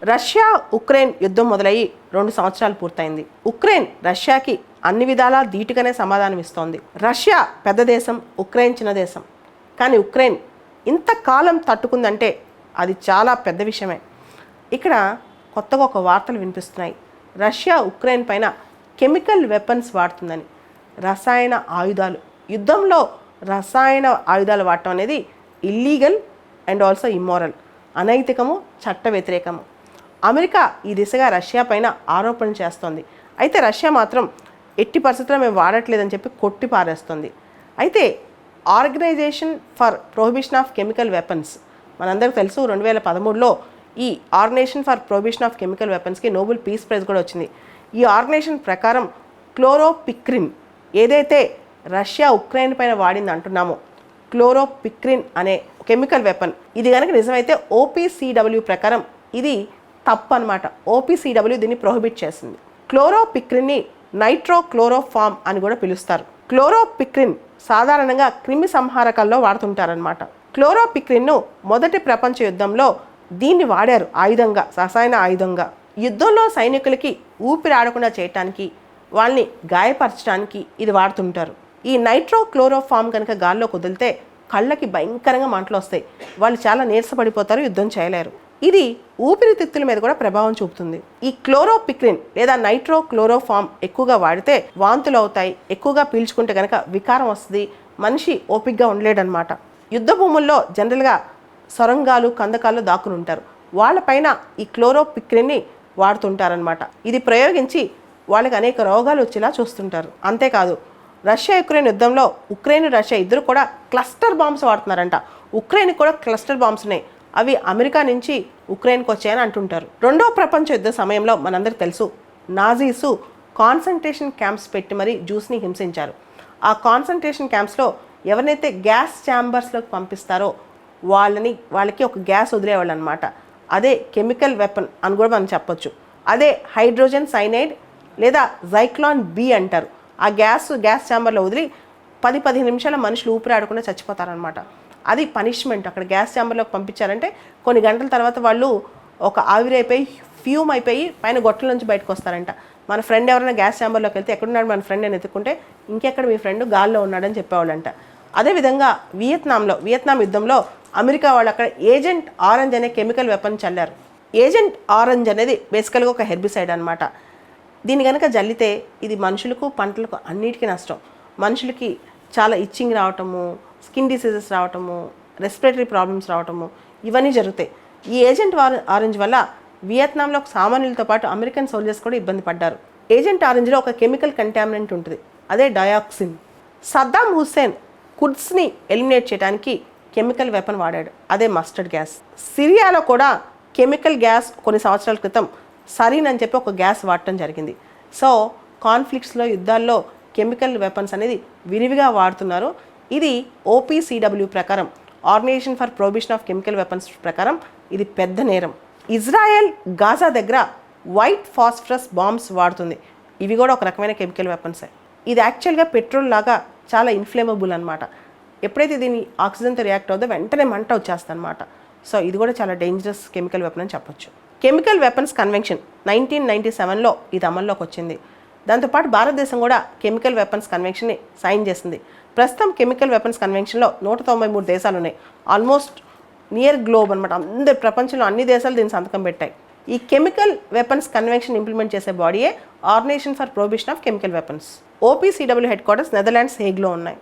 Russia Ukraine యుద్ధం మొదలయ్యి 2 సంవత్సరాలు పూర్తయింది. ఉక్రెయిన్ రష్యాకి అన్ని విధాలా ధీటుగానే సమాధానం ఇస్తోంది. రష్యా పెద్ద దేశం, ఉక్రెయిన్ చిన్న దేశం. కానీ ఉక్రెయిన్ ఇంతకాలం తట్టుకుందంటే అది చాలా పెద్ద విషయమే. ఇక్కడ కొత్తగా ఒక వార్తలు వినిపిస్తున్నాయి. రష్యా ఉక్రెయిన్ పైన కెమికల్ వెపన్స్ వాడుతుందని. రసాయన ఆయుధాలు, యుద్ధంలో రసాయన ఆయుధాలు వాడటం అనేది ఇల్లీగల్ అండ్ ఆల్సో ఇమ్మోరల్, అనైతికము, చట్ట వ్యతిరేకము. అమెరికా ఈ దిశగా రష్యా పైన ఆరోపణలు చేస్తోంది. అయితే రష్యా మాత్రం ఎట్టి పరిస్థితుల్లో మేము వాడట్లేదని చెప్పి కొట్టి పారేస్తుంది. అయితే organisation for prohibition of chemical weapons, మనందరికీ తెలుసు 2013లో ఈ organisation for prohibition of chemical వెపన్స్కి నోబెల్ పీస్ ప్రైజ్ కూడా వచ్చింది. ఈ ఆర్గనైజేషన్ ప్రకారం క్లోరోపిక్రిన్ ఏదైతే రష్యా ఉక్రెయిన్ పైన వాడింది అంటున్నామో, క్లోరోపిక్రిన్ అనే కెమికల్ వెపన్, ఇది కనుక నిజమైతే OPCW ప్రకారం ఇది తప్పు అనమాట. OPCW దీన్ని ప్రొహిబిట్ చేసింది. క్లోరోపిక్రిన్ని నైట్రోక్లోరోఫామ్ అని కూడా పిలుస్తారు. క్లోరోపిక్రిన్ సాధారణంగా క్రిమి సంహారకాల్లో వాడుతుంటారనమాట. క్లోరోపిక్రిన్ను మొదటి ప్రపంచ యుద్ధంలో దీన్ని వాడారు ఆయుధంగా, రసాయన ఆయుధంగా. యుద్ధంలో సైనికులకి ఊపిరి ఆడకుండా చేయటానికి, వాళ్ళని గాయపరచడానికి ఇది వాడుతుంటారు. ఈ నైట్రోక్లోరోఫామ్ కనుక గాల్లో కుదిలితే కళ్ళకి భయంకరంగా మంటలు వస్తాయి. వాళ్ళు చాలా నీరసపడిపోతారు, యుద్ధం చేయలేరు. ఇది ఊపిరితిత్తుల మీద కూడా ప్రభావం చూపుతుంది. ఈ క్లోరోపిక్రిన్ లేదా నైట్రోక్లోరోఫామ్ ఎక్కువగా వాడితే వాంతులు అవుతాయి, ఎక్కువగా పీల్చుకుంటే కనుక వికారం వస్తుంది, మనిషి ఓపిక్గా ఉండలేడనమాట. యుద్ధ భూముల్లో జనరల్గా సొరంగాలు, కందకాల్లో దాక్కుని ఉంటారు. వాళ్ళపైన ఈ క్లోరోపిక్రిన్ని వాడుతుంటారనమాట. ఇది ప్రయోగించి వాళ్ళకి అనేక రోగాలు వచ్చేలా చూస్తుంటారు. అంతేకాదు, రష్యా ఉక్రెయిన్ యుద్ధంలో ఉక్రెయిన్, రష్యా ఇద్దరు కూడా క్లస్టర్ బాంబ్స్ వాడుతున్నారంట. ఉక్రెయిన్కి కూడా క్లస్టర్ బాంబ్స్ ఉన్నాయి. అవి అమెరికా నుంచి ఉక్రెయిన్కి వచ్చాయని అంటుంటారు. 2వ ప్రపంచ యుద్ధ సమయంలో మనందరికీ తెలుసు, నాజీసు కాన్సంట్రేషన్ క్యాంప్స్ పెట్టి మరీ జ్యూస్ని హింసించారు. ఆ కాన్సంట్రేషన్ క్యాంప్స్లో ఎవరినైతే గ్యాస్ ఛాంబర్స్లోకి పంపిస్తారో వాళ్ళకి ఒక గ్యాస్ వదిలేవాళ్ళు అనమాట. అదే కెమికల్ వెపన్ అని కూడా మనం చెప్పొచ్చు. అదే హైడ్రోజన్ సైనైడ్ లేదా జైక్లాన్ బి అంటారు. ఆ గ్యాస్ ఛాంబర్లో వదిలి 10-15 నిమిషాల మనుషులు ఊపిరి ఆడకుండా చచ్చిపోతారనమాట. అది పనిష్మెంట్. అక్కడ గ్యాస్ ఛాంబర్లోకి పంపించారంటే కొన్ని గంటల తర్వాత వాళ్ళు ఒక ఆవిరైపోయి, ఫ్యూమ్ అయిపోయి పైన గొట్టల నుంచి బయటకు వస్తారంట. మన ఫ్రెండ్ ఎవరైనా గ్యాస్ ఛాంబర్లోకి వెళ్తే ఎక్కడున్నాడు మన ఫ్రెండ్ అని ఎత్తుకుంటే, ఇంకెక్కడ మీ ఫ్రెండ్ గాల్లో ఉన్నాడని చెప్పేవాళ్ళంట. అదేవిధంగా వియత్నాం యుద్ధంలో అమెరికా వాళ్ళు అక్కడ ఏజెంట్ ఆరెంజ్ అనే కెమికల్ వెపన్ చల్లారు. ఏజెంట్ ఆరెంజ్ అనేది బేసికల్గా ఒక హెర్బిసైడ్ అనమాట. దీన్ని కనుక జల్లితే ఇది మనుషులకు, పంటలకు అన్నిటికీ నష్టం. మనుషులకి చాలా ఇచ్చింగ్ రావటము, స్కిన్ డిసీజెస్ రావటము, రెస్పిరేటరీ ప్రాబ్లమ్స్ రావటము, ఇవన్నీ జరుగుతాయి. ఈ ఏజెంట్ ఆరెంజ్ వల్ల వియత్నాంలో సామాన్యులతో పాటు అమెరికన్ సోల్జర్స్ కూడా ఇబ్బంది పడ్డారు. ఏజెంట్ ఆరెంజ్లో ఒక కెమికల్ కంటామినెంట్ ఉంటుంది, అదే డయాక్సిన్. సద్దాం హుస్సేన్ కుడ్స్ని ఎలిమినేట్ చేయడానికి కెమికల్ వెపన్ వాడాడు, అదే మస్టర్డ్ గ్యాస్. సిరియాలో కూడా కెమికల్ గ్యాస్ కొన్ని సంవత్సరాల క్రితం సరీన్ అని చెప్పి ఒక గ్యాస్ వాడటం జరిగింది. సో కాన్ఫ్లిక్ట్స్లో, యుద్ధాల్లో కెమికల్ వెపన్స్ అనేది విరివిగా వాడుతున్నారు. ఇది OPCW ప్రకారం, organisation for prohibition of chemical weapons ప్రకారం ఇది పెద్ద నేరం. ఇజ్రాయెల్ గాజా దగ్గర వైట్ ఫాస్ఫరస్ బాంబ్స్ వాడుతుంది. ఇవి కూడా ఒక రకమైన కెమికల్ వెపన్సే. ఇది యాక్చువల్గా పెట్రోల్ లాగా చాలా ఇన్ఫ్లేమబుల్ అనమాట. ఎప్పుడైతే దీన్ని ఆక్సిజన్తో రియాక్ట్ అవుతుందో వెంటనే మంట వచ్చేస్తుంది అనమాట. సో ఇది కూడా చాలా డేంజరస్ కెమికల్ వెపన్ అని చెప్పొచ్చు. కెమికల్ వెపన్స్ కన్వెన్షన్ 1997లో ఇది అమల్లోకి వచ్చింది. దాంతోపాటు భారతదేశం కూడా కెమికల్ వెపన్స్ కన్వెన్షన్ని సైన్ చేసింది. ప్రస్తుతం కెమికల్ వెపన్స్ కన్వెన్షన్లో 193 దేశాలు ఉన్నాయి. ఆల్మోస్ట్ నియర్ గ్లోబ్ అనమాట. అందరి ప్రపంచంలో అన్ని దేశాలు దీన్ని సంతకం పెట్టాయి. ఈ కెమికల్ వెపన్స్ కన్వెన్షన్ ఇంప్లిమెంట్ చేసే బాడీయే organisation for prohibition of chemical weapons. OPCW headquarters Netherlands హేగ్లో ఉన్నాయి.